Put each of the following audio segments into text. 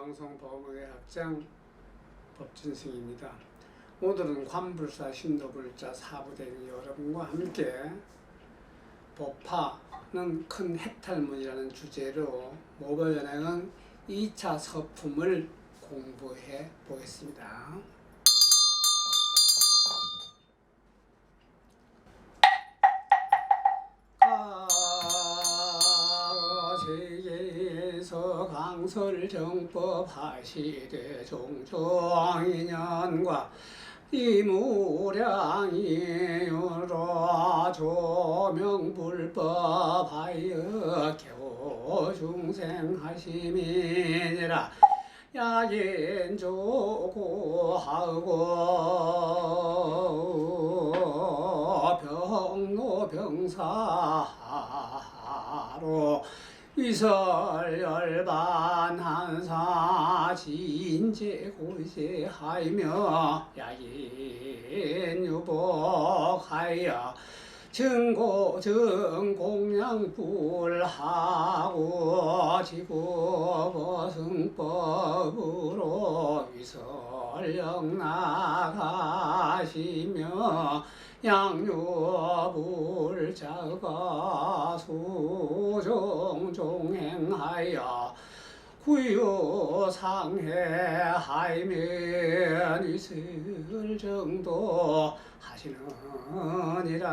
방송 법의 학장 법진승입니다. 오늘은 관불사 신도불자 사부대리 여러분과 함께 법화는 큰 해탈문이라는 주제로 모범연행은 2차 서품을 공부해 보겠습니다. 세계에서 강설정법 하시되 종종인연과 이무량이유로 조명불법하여 겨우 중생하심이니라. 야긴조고하고 병노병사로 위설열반한사 진제고제하며 야긴유복하여 증공양불하고 지고보승법으로 위설영락하시며 양유불자가 수종종행하여 구유상해하이면 있을 정도 하시느니라.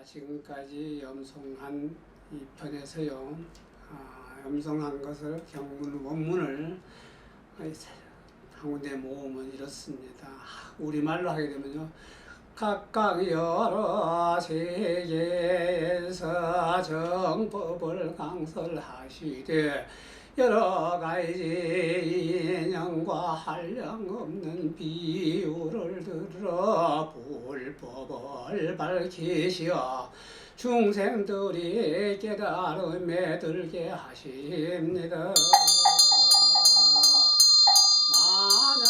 지금까지 염송한 이 편에서요, 염송한 것을 경문 원문을 한 군데 모으면 이렇습니다. 우리말로 하게 되면요, 각각 여러 세계에서 정법을 강설하시되 여러 가지 인연과 한량없는 비유를 들어 불법을 밝히시어 중생들이 깨달음에 들게 하십니다. 만약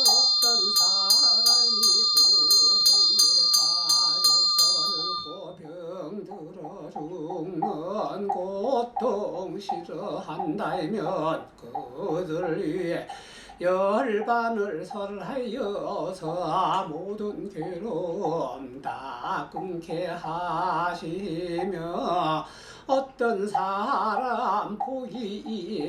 어떤 사람이 부해에 빠져서 늙고 병들어 죽는 고통 싫어한다면 그들을 위해 열반을 설하여서 모든 괴로움 다 끊게 하시며 어떤 사람 복이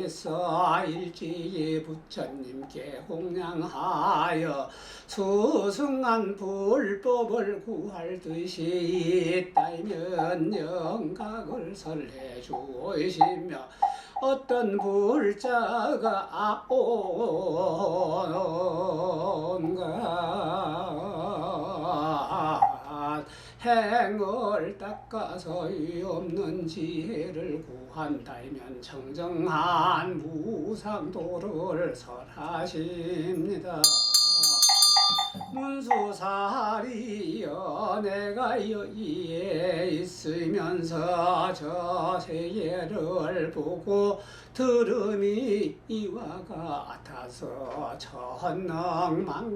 있어 일찍이 부처님께 공양하여 수승한 불법을 구할 뜻이 있다면 영각을 설해 주시며 어떤 불자가 온갖 행을 닦아서 없는 지혜를 구한다면 청정한 무상도를 설하십니다. 문수살이여 내가 여기에 있으면서 저 세계를 보고 들음이 이와 같아서 천억만가지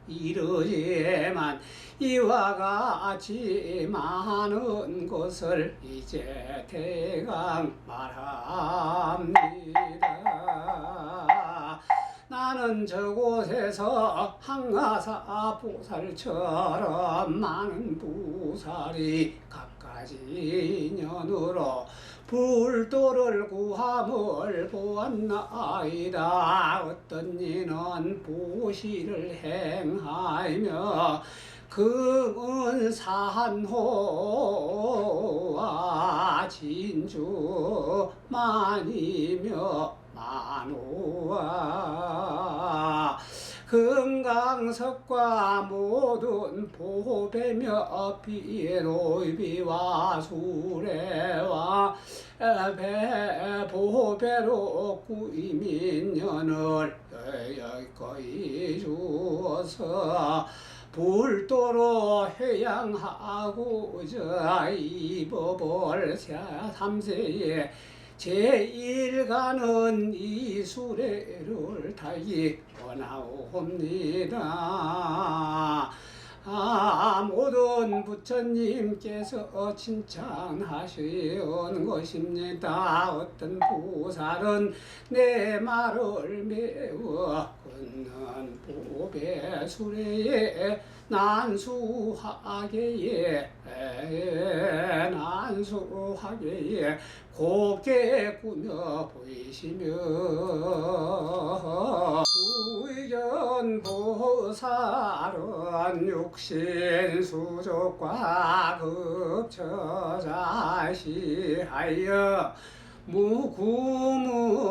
이르지만 이와 같이 많은 것을 이제 대강 말합니다. 나는 저곳에서 항아사 보살처럼 많은 보살이 각가지 인연으로 불도를 구함을 보았나이다. 어떤 이는 보시를 행하며 금은산호와 진주만이며 만호와 금강석과 모든 보배며 비노비와 수레와 보배로 구이민년을 여기까지 주어서 불도로 회양하고자 이 법을 3세에 제1가는 이 수레를 타기 원하옵니다. 모든 부처님께서 칭찬하시는 것입니다. 어떤 보살은 내 말을 매우 끊는 보배 수레에 난수하게에 곱게 꾸며 보이시며 의견보살은 육신 수족과 급처자시하여 무구무상도하며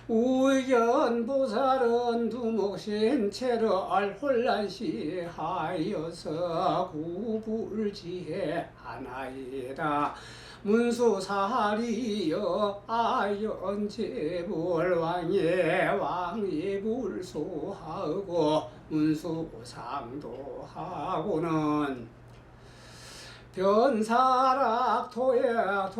우연보살은 두목신체를 혼란시하여서 구불지혜하나이다. 문수사리여 아연제불왕예 왕이불소하고 문수상도하고는 변사락 토야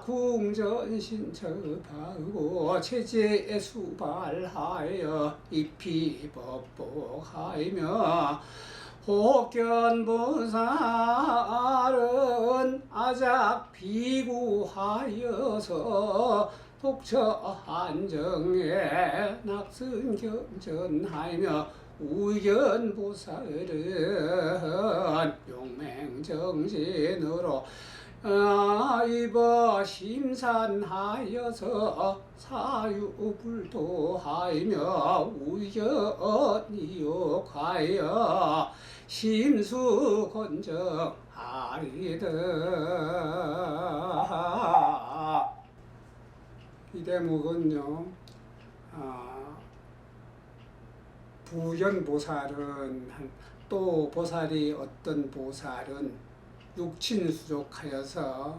궁전신첩하고 체제 수발하여 입히법복하며 혹견보살은 아작 비구하여서 독처 한정에 낙승경전하며 우견보살은 용맹정신으로 이버 심산하여서 사유불도하며 우견이욕하여 심수건정하리다. 이 대목은요, 부견보살은 또 보살이 어떤 보살은 육친수족하여서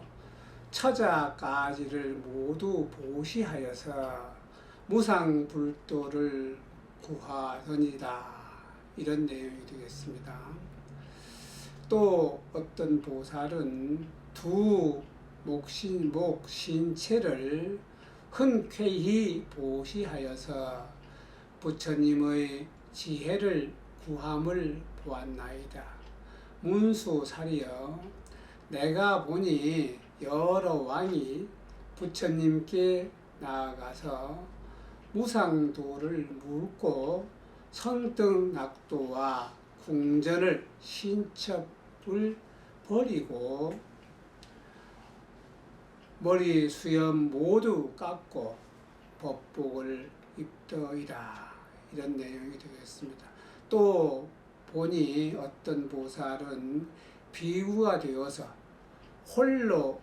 처자까지를 모두 보시하여서 무상불도를 구하더니라, 이런 내용이 되겠습니다. 또 어떤 보살은 두 목신체를 흔쾌히 보시하여서 부처님의 지혜를 구함을 보았나이다. 문수살이여, 내가 보니 여러 왕이 부처님께 나아가서 무상도를 묻고 성등낙도와 궁전을 신첩을 버리고 머리 수염 모두 깎고 법복을 입더이다, 이런 내용이 되겠습니다. 또 보니 어떤 보살은 비구가 되어서 홀로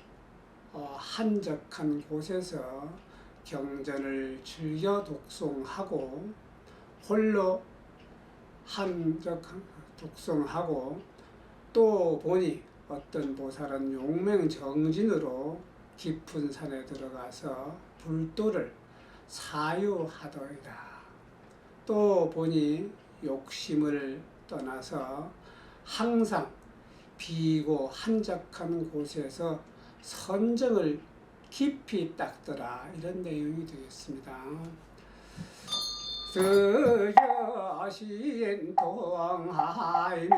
한적한 곳에서 경전을 즐겨 독송하고 홀로 한적한 독송하고, 또 보니 어떤 보살은 용맹정진으로 깊은 산에 들어가서 불도를 사유하더이다. 또 보니 욕심을 떠나서 항상 비고 한적한 곳에서 선정을 깊이 닦더라, 이런 내용이 되겠습니다. 스여신 동하이며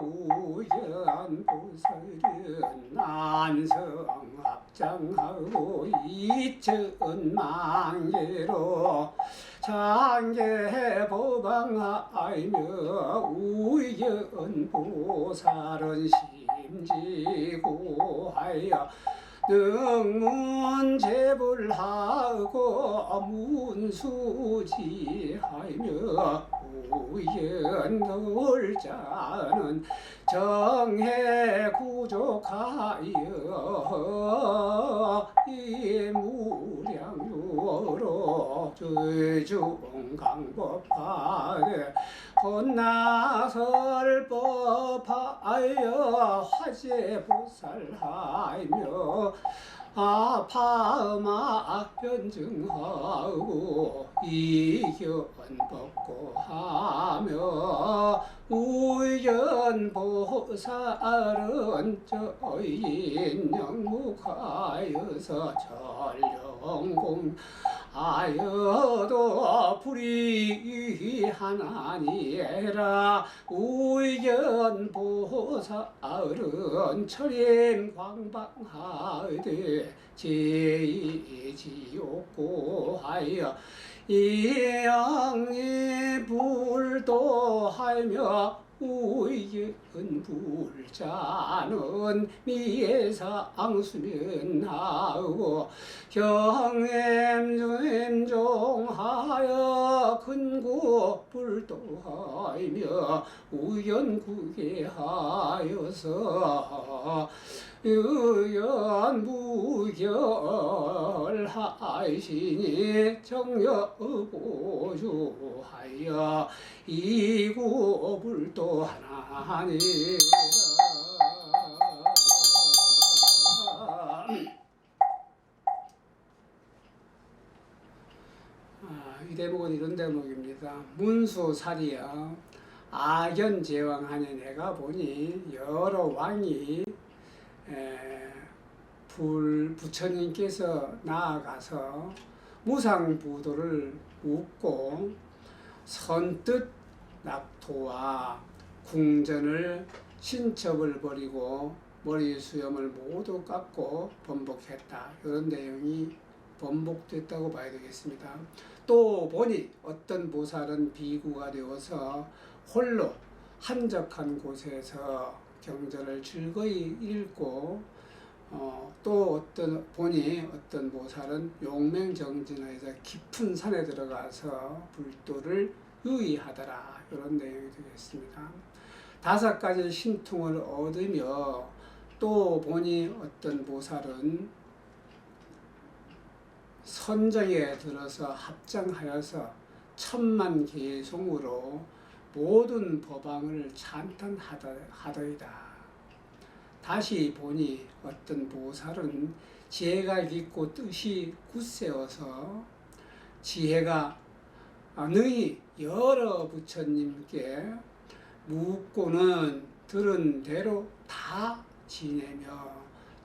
우연보살은 난성합장하고 이천만계로 장계보방하이며 우연보살은 심지구하여 능문제불하고 문수지하며 우연놀자는 정해구족하여 이무량유로 죄중강법하되 혼나설법하여 화제보살하며 아파마 변증하고 이견 벗고 하며 우연보살은 저인영묵하여서 전령공 하여도 불이 하나니라. 우연보살은 철임 광방하되 제이지옥고하여 이양이 불도하며 우연 불자는 미해상수면하고 경엠중하여 근구 불도하며 우연구계하여서 유연무결하시니 정여보조하여 이구불도 하나니라. 이 대목은 이런 대목입니다. 문수살이여 악연제왕하니 내가 보니 여러 왕이 부처님께서 나아가서 무상부도를 묻고 선뜻 낙토와 궁전을 신첩을 버리고 머리 수염을 모두 깎고 번복했다. 이런 내용이 번복됐다고 봐야 되겠습니다. 또 보니 어떤 보살은 비구가 되어서 홀로 한적한 곳에서 경전을 즐거이 읽고 또 보니 어떤 보살은 용맹정진하여서 깊은 산에 들어가서 불도를 유의하더라. 이런 내용이 되겠습니다. 5가지 신통을 얻으며 또 보니 어떤 보살은 선정에 들어서 합장하여서 10,000개송으로 모든 법왕을 찬탄하더이다. 다시 보니 어떤 보살은 지혜가 깊고 뜻이 굳세어서 지혜가 능히 여러 부처님께 묻고는 들은 대로 다 지내며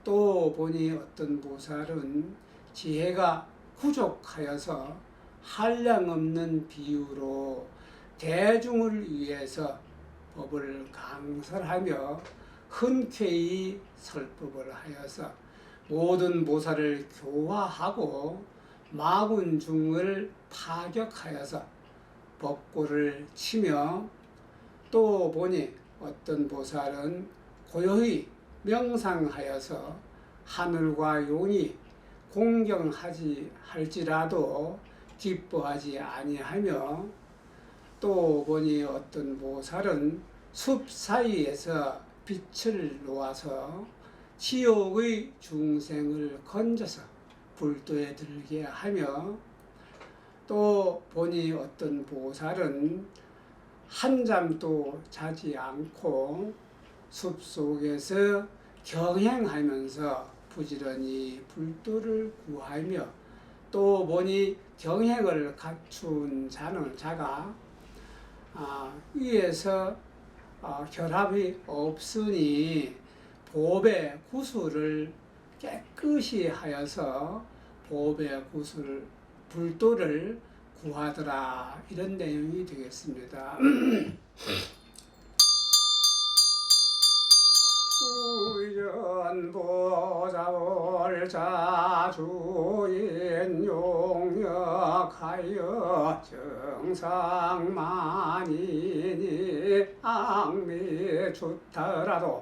또 보니 어떤 보살은 지혜가 부족하여서 한량없는 비유로 대중을 위해서 법을 강설하며 흔쾌히 설법을 하여서 모든 보살을 교화하고 마군중을 타격하여서 법고를 치며 또 보니 어떤 보살은 고요히 명상하여서 하늘과 용이 공경하지 할지라도 기뻐하지 아니하며 또 보니 어떤 보살은 숲 사이에서 빛을 놓아서 지옥의 중생을 건져서 불도에 들게 하며 또 보니 어떤 보살은 한잠도 자지 않고 숲속에서 경행하면서 부지런히 불도를 구하며 또 보니 경행을 갖춘 자가 위에서 결합이 없으니 보배 구슬을 깨끗이 하여서 보배 구슬 불도를 구하더라. 이런 내용이 되겠습니다. 우연보자월자주인 용역하여 정상만이니 악미 좋더라도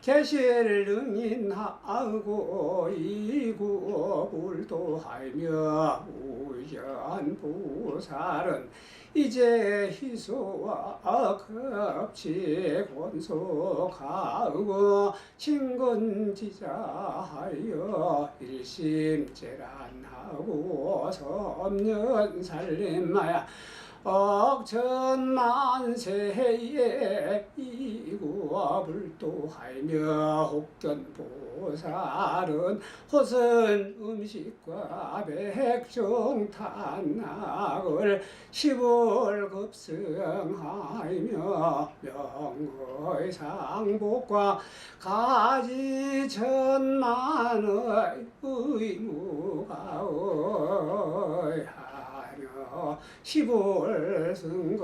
계시를 능인하고 이구불도하며 우연보살은 이제 희소와 급치 권속하고 친근지자하여 일심제란하고 섬년살림하여 억천만세에 이구불도하며 혹견보살은 호선 음식과 백종탄낙을 시월급승하며 명의상복과 가지천만의 의무가의하며 시불승거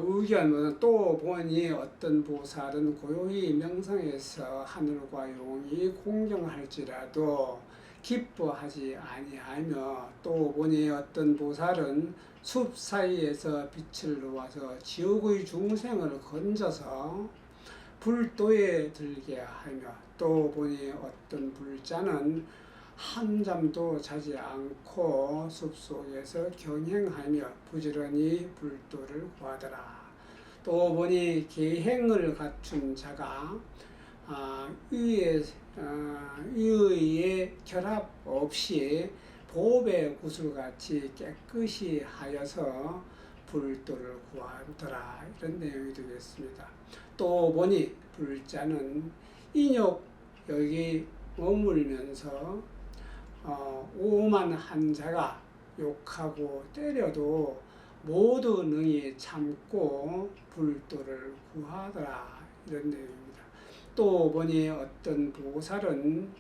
의견은 또 보니 어떤 보살은 고요히 명상에서 하늘과 용이 공경할지라도 기뻐하지 아니하며 또 보니 어떤 보살은 숲 사이에서 빛을 놓아서 지옥의 중생을 건져서 불도에 들게 하며 또 보니 어떤 불자는 한잠도 자지 않고 숲속에서 경행하며 부지런히 불도를 구하더라. 또 보니 계행을 갖춘 자가 의의 결합 없이 보배 구슬같이 깨끗이 하여서 불도를 구하더라. 이런 내용이 되겠습니다. 또 보니 불자는 인욕 여기 머물면서 오만한 자가 욕하고 때려도 모두 능히 참고 불도를 구하더라. 이런 내용입니다. 또 보니 어떤 보살은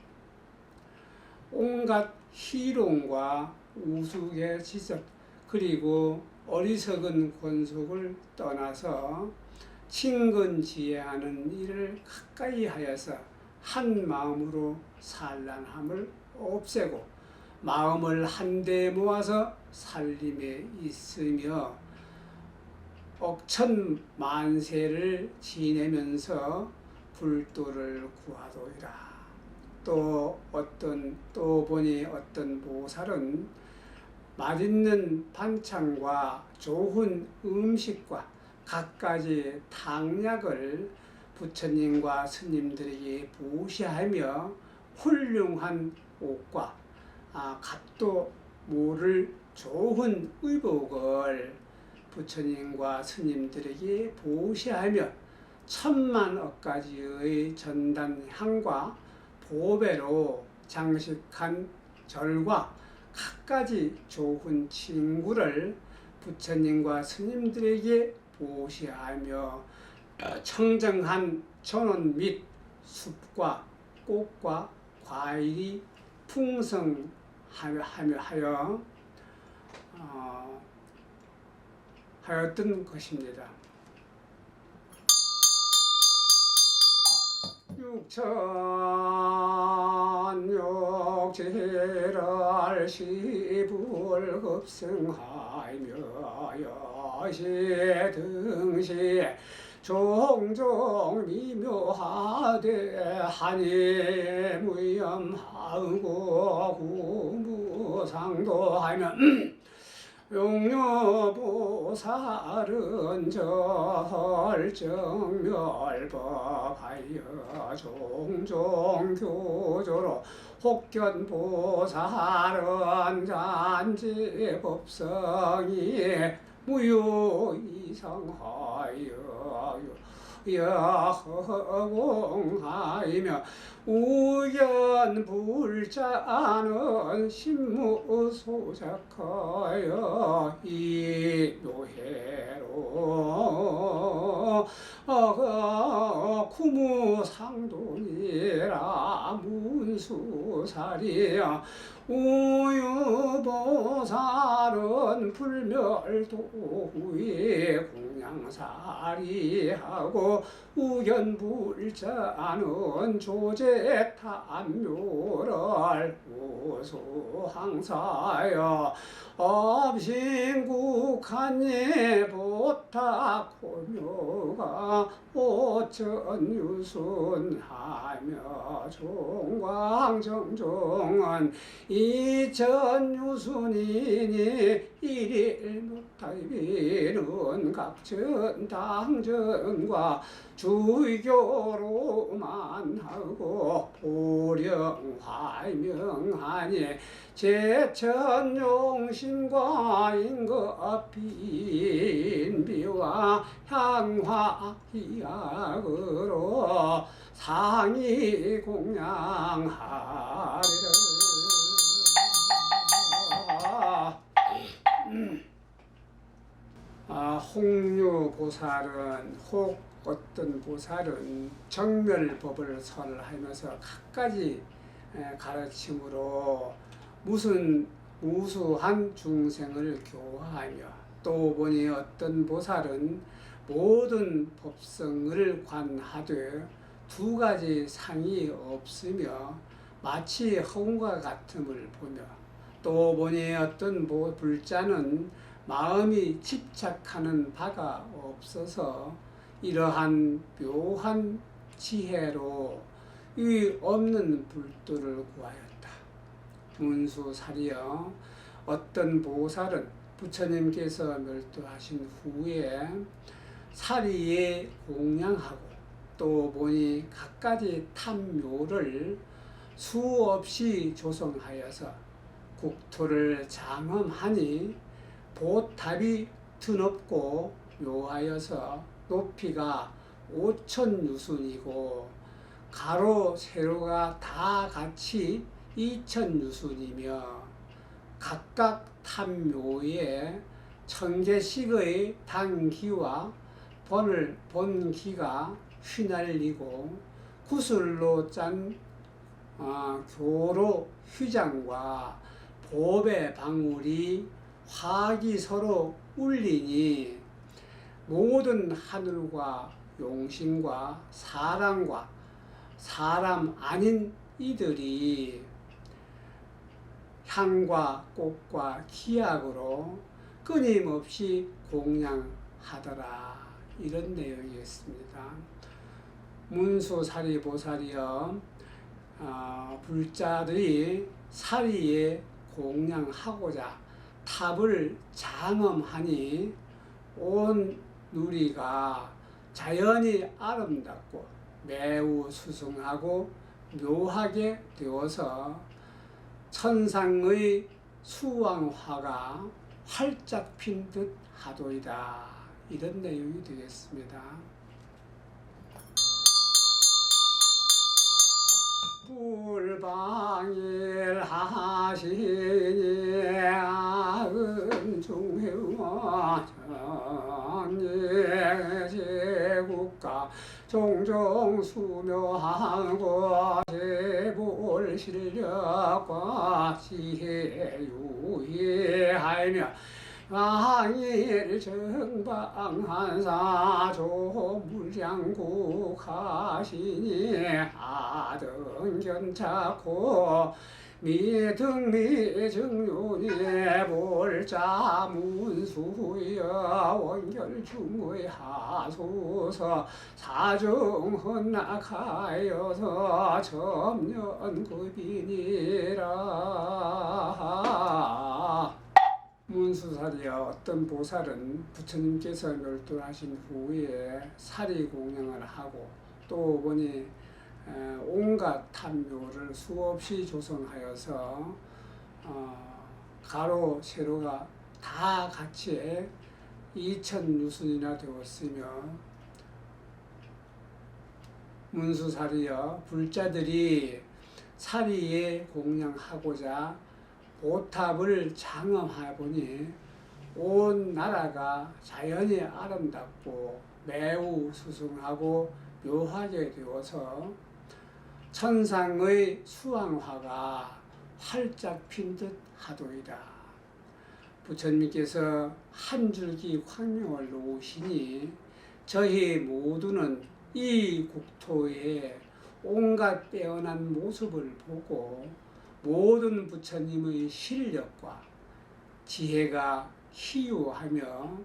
온갖 희롱과 우스개 지적 그리고 어리석은 권속을 떠나서 친근지혜하는 일을 가까이 하여서 한 마음으로 산란함을 없애고 마음을 한데 모아서 살림에 있으며 억천만세를 지내면서 불도를 구하도이라. 또 보니 어떤 보살은 맛있는 반찬과 좋은 음식과 갖가지 탕약을 부처님과 스님들에게 보시하며 훌륭한 옷과 값도 모를 좋은 의복을 부처님과 스님들에게 보시하며 천만억 가지의 전단향과 보배로 장식한 절과 갖가지 좋은 친구를 부처님과 스님들에게 보시하며 청정한 전원 및 숲과 꽃과 과일이 하였던 것입니다. 육천육지를 시불급승하며 여시등시 종종 미묘하되 하니 무염하고 구무상도하며 용료보살은 절정멸법하여 종종 교조로 혹견보살은 잔지법성이 무효이상하여 여허공하이며 우견불자는 신무소작하여 이묘해로 구무상돈이라 문수살이야 우유보살은 불멸도후에 공양살이하고 우견불자는 조제탐묘를 우수항사여 업신국한예 보탁고묘가 오천유순하며 종광정종은 이천 제천유순이니 일일 못하이비는 각천당정과 주교로만 하고 보령화명하니 제천용신과 인급빈비와 향화기약으로 상이 공양하리라. 홍류보살은 혹 어떤 보살은 정멸법을 설하면서 갖가지 가르침으로 무수한 중생을 교화하며, 또 보니 어떤 보살은 모든 법성을 관하되 두 가지 상이 없으며 마치 허공과 같음을 보며, 또 보니 어떤 불자는 마음이 집착하는 바가 없어서 이러한 묘한 지혜로 이 없는 불도를 구하였다. 문수사리여, 어떤 보살은 부처님께서 멸도하신 후에 사리에 공양하고, 또 보니 갖가지 탐묘를 수없이 조성하여서 국토를 장엄하니 보탑이 드높고 묘하여서 높이가 5,000유순이고 가로 세로가 다 같이 2,000유순이며 각각 탐묘에 1,000개씩의 단기와 본기가 휘날리고 구슬로 짠 교로 휘장과 보배 방울이 화기 서로 울리니 모든 하늘과 용신과 사람 아닌 이들이 향과 꽃과 기약으로 끊임없이 공양하더라. 이런 내용이었습니다. 문수사리보살이여, 불자들이 사리에 공양하고자 탑을 장엄하니 온 누리가 자연히 아름답고 매우 수승하고 묘하게 되어서 천상의 수왕화가 활짝 핀 듯 하도이다. 이런 내용이 되겠습니다. 불방일 하시니 아은중회와 전예제국가 종종 수묘하고 제불실력과 지혜유의하며 왕일 정방한 사조 물량국 하시니 아등 견착고 미등미증윤이 볼자 문수여 원결중의 하소서 사중 헌낙하여서 점년급이니라. 문수사리여, 어떤 보살은 부처님께서 멸도하신 후에 사리 공양을 하고, 또 보니 온갖 탐묘를 수없이 조성하여서 가로 세로가 다 같이 2,000유순이나 되었으며, 문수사리여, 불자들이 사리에 공양하고자 보탑을 장엄하보니 온 나라가 자연히 아름답고 매우 수승하고 묘하게 되어서 천상의 수왕화가 활짝 핀 듯 하도이다. 부처님께서 한 줄기 광명을 놓으시니 저희 모두는 이 국토에 온갖 빼어난 모습을 보고 모든 부처님의 실력과 지혜가 희유하며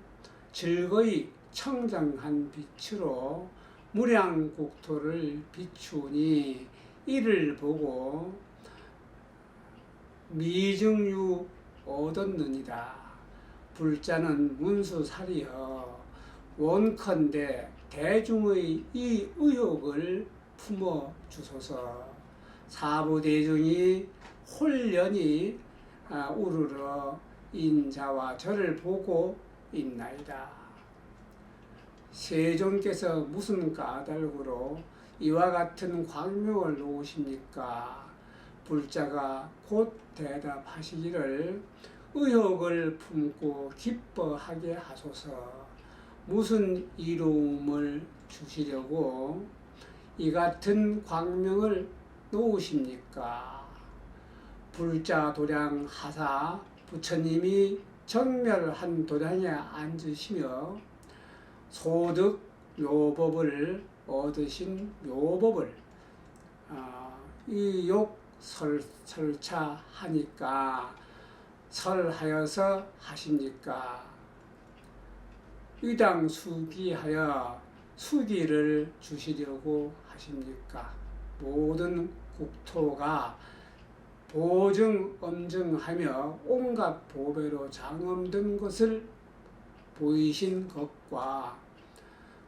즐거이 청정한 빛으로 무량국토를 비추니 이를 보고 미증유 얻었느니라. 불자는 문수살이여 원컨대 대중의 이 의혹을 품어 주소서. 사부대중이 홀연히 우르르 인자와 저를 보고 있나이다. 세존께서 무슨 까닭으로 이와 같은 광명을 놓으십니까? 불자가 곧 대답하시기를 의혹을 품고 기뻐하게 하소서. 무슨 이로움을 주시려고 이 같은 광명을 놓으십니까? 불자 도량 하사 부처님이 정멸한 도량에 앉으시며 소득 묘법을 얻으신 묘법을 이욕 설차하니까 설하여서 하십니까? 의당 수기하여 수기를 주시려고 하십니까? 모든 국토가 보증 엄증하며 온갖 보배로 장엄든 것을 보이신 것과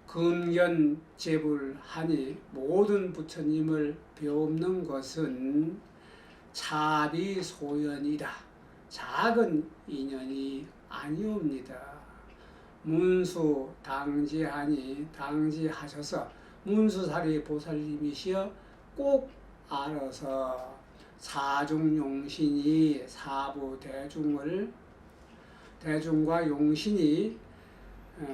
근견재불하니 모든 부처님을 배웁는 것은 차비소연이다. 작은 인연이 아니옵니다. 문수 당지하니 당지하셔서 문수사리 보살님이시여 꼭 알아서 사중용신이 사부 대중과 용신이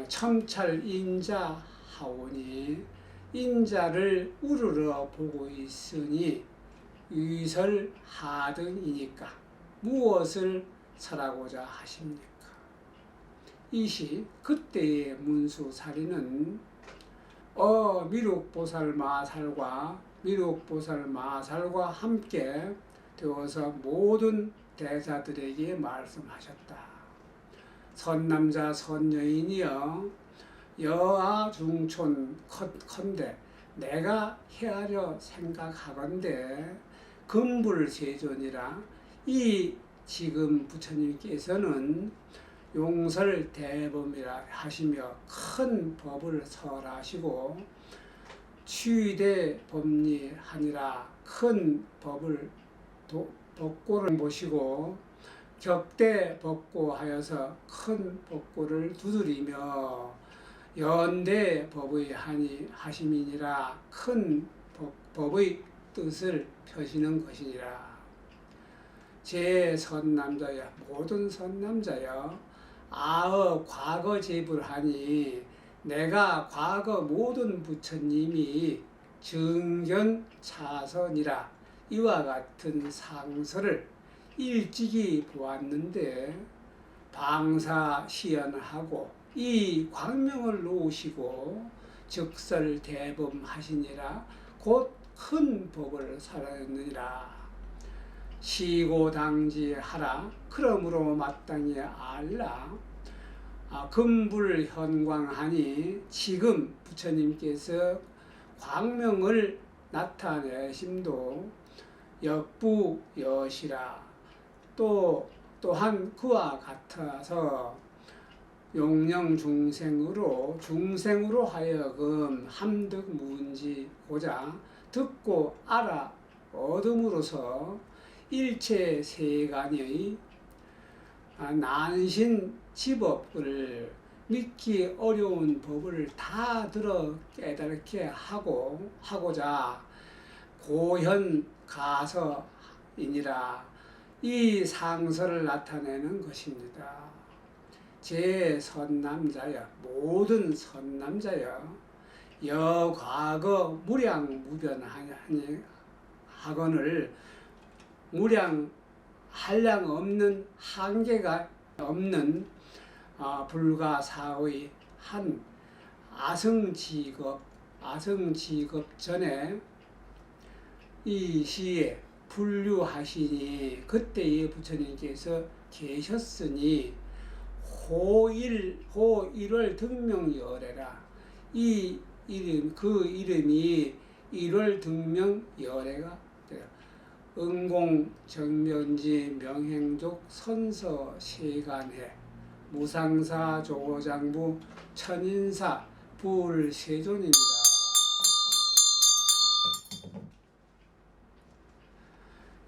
첨찰 인자하오니 인자를 우르르 보고 있으니 위설하등이니까 무엇을 설하고자 하십니까? 이시 그때의 문수사리는 미륵보살 마살과 함께 되어서 모든 대사들에게 말씀하셨다. 선남자 선여인이여 여아 중촌 컨대 내가 헤아려 생각하건대 금불세존이라 이 지금 부처님께서는 용설대범이라 하시며 큰 법을 설하시고 취대 법리하니라 큰 법을 법고를 보시고 격대 법고하여서 큰 법고를 두드리며 연대 법의 하심이니라 큰 법의 뜻을 펴시는 것이니라. 제 선남자여 모든 선남자여 과거 제불하니 내가 과거 모든 부처님이 증견차선이라 이와 같은 상서를 일찍이 보았는데 방사시연하고 이 광명을 놓으시고 즉설대범하시니라 곧 큰 법을 설하였느니라. 시고당지하라 그러므로 마땅히 알라. 금불현광하니 지금 부처님께서 광명을 나타내심도 역부여시라. 또한 그와 같아서 용령 중생으로 하여금 함득문지고자 듣고 알아 얻음으로써 일체 세간의 난신 지법을 믿기 어려운 법을 다 들어 깨닫게 하고자 고현 가서이니라. 이 상서를 나타내는 것입니다. 제 선남자여 모든 선남자여 여과거 무량무변하거늘 한량 없는 한계가 없는 불가사의 한 아성직업 전에 이 시에 불류하시니 그때의 부처님께서 계셨으니 호일월 등명열애라. 이 이름 그 이름이 일월 등명열애가 돼요. 응공 정면지 명행족 선서 세간해 무상사 조장부 천인사 불세존입니다.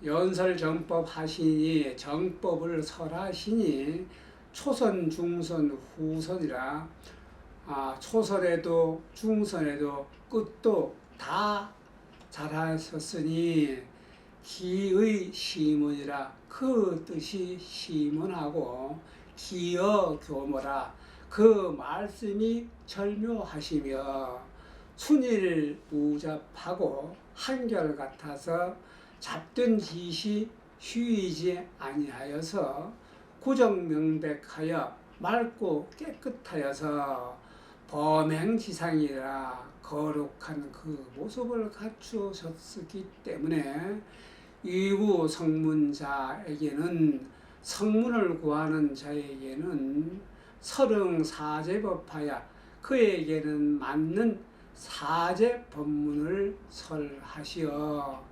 연설정법 하시니 정법을 설하시니 초선 중선 후선이라 초선에도 중선에도 끝도 다 잘하셨으니 기의 시문이라 그 뜻이 시문하고 기어 교모라 그 말씀이 절묘하시며 순일무잡하고 한결같아서 잡된 짓이 휴이지 아니하여서 구정명백하여 맑고 깨끗하여서 범행지상이라 거룩한 그 모습을 갖추셨기 때문에 위구 성문자에게는 성문을 구하는 자에게는 설응사제법하여 그에게는 맞는 사제 법문을 설하시어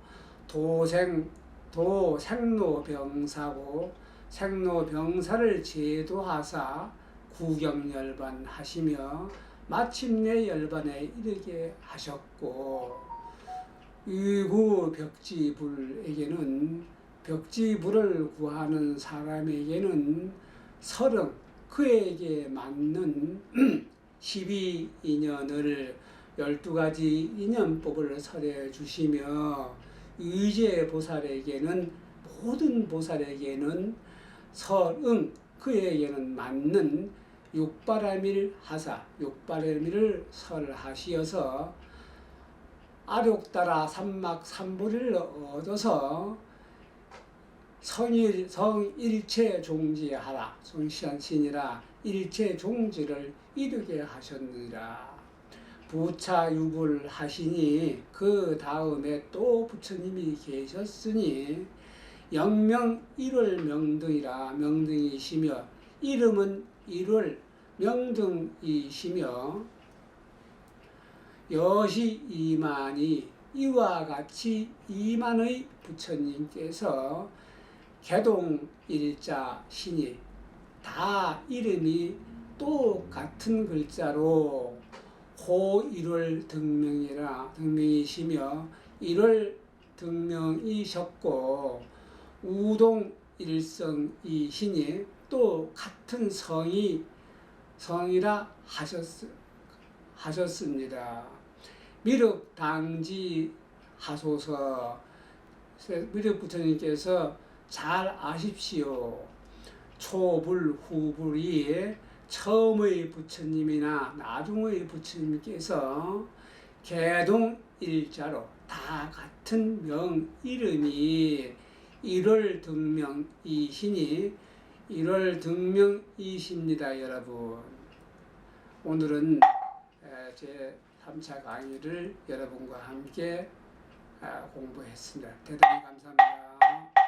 생로병사고 생로병사를 제도하사 구경열반 하시며 마침내 열반에 이르게 하셨고 위구 벽지불에게는 벽지불을 구하는 사람에게는 설응 그에게 맞는 12인연을 12가지 인연법을 설해 주시며 위제보살에게는 모든 보살에게는 설응 그에게는 맞는 육바라밀 하사 육바라밀을 설하시어서 아욕따라 삼막삼보리를 얻어서 성일체 종지하라 성시한신이라 일체 종지를 이루게 하셨느니라. 부차유불 하시니 그 다음에 또 부처님이 계셨으니 영명 1월 명등이라 명등이시며 이름은 1월 명등이시며 여시 이만이 이와 같이 이만의 부처님께서 개동일자 신이 다 이름이 똑같은 글자로 호 1월 등명이시며 1월 등명이셨고 우동 일성이시니 또 같은 성이라 하셨습니다. 미륵 당지 하소서 미륵 부처님께서 잘 아십시오. 초불 후불이 처음의 부처님이나 나중의 부처님께서 개동 일자로 다 같은 명 이름이 1월 등명이시니 1월 등명이십니다. 여러분 오늘은 제 3차 강의를 여러분과 함께 공부했습니다. 대단히 감사합니다.